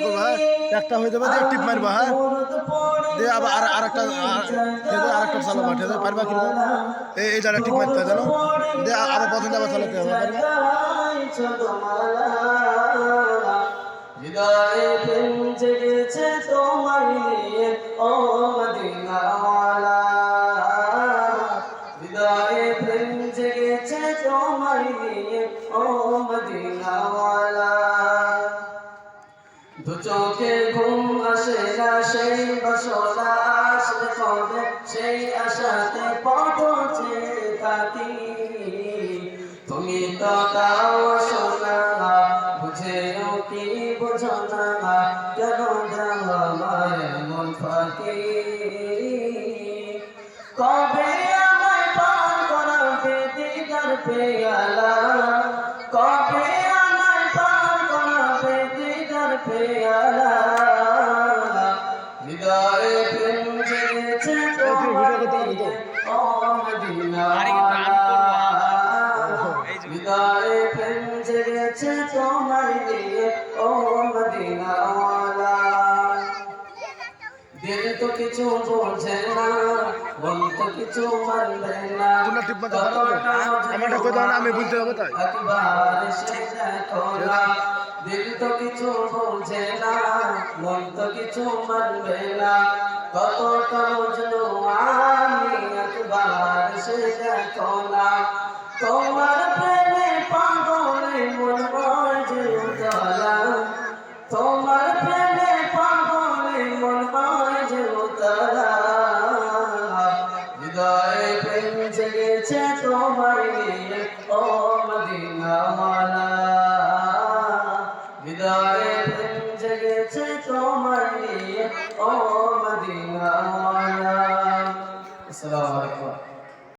দোয়া করবা, হ্যাঁ একটা হয়ে যাবে দিয়ে টিপ মারবা, হ্যাঁ দিয়ে আবার আরেকটা চালাবা, ঠিক আছে পারবা কিরকম এই জায়গায় টিপ মারতে হয় জানো, দিয়ে আবার প্রথমে আবার চালাতে হবে, পারবা? হৃদয়ে প্রেম জেগেছে তোমায় নিয়ে ও মদিনাওয়ালা, হৃদয়ে প্রেম জেগেছে তোমায় নিয়ে ও মদিনাওয়ালা। দু চোখে ঘুম আসে না সেই বাসনা আসলে কবে সেই আশাতে পথ চেয়ে থাকি, তুমি তো তাও শোনা বুঝেও কি বোঝো না কেন দাও আমায় এমন ফাঁকি, কবে আমায় পার করাবে দিদার পেয়ালা, কবে আমায় পার করাবে দিদার পেয়ালা, হৃদয়ে প্রেম জেগেছে তোমায় নিয়ে ও মদিনাওয়ালা, হৃদয়ে প্রেম জেগেছে তোমায় নিয়ে ও মদিনাওয়ালা। দিল তো কিছু বোঝে না, মন তো কিছু মানবে না, আমারটা কোথাও না আমি বুঝতে হবে তাই একবার এসে দেখো না। দিল তো কিছু বোঝে না, মন তো কিছু মানবে না, কতটা বুঝলো আমি একবার এসে দেখো না। তোমার প্রেমে পাগলে মন হয় যে উতলা, তোমার প্রেমে পাগলে মন হয় যে উতলা, হৃদয়ে প্রেম জেগেছে তোমায় নিয়ে ও মদিনাওয়ালা, হৃদয়ে প্রেম জেগেছে তোমায় নিয়ে ও মদিনাওয়ালা। আসসালামু আলাইকুম।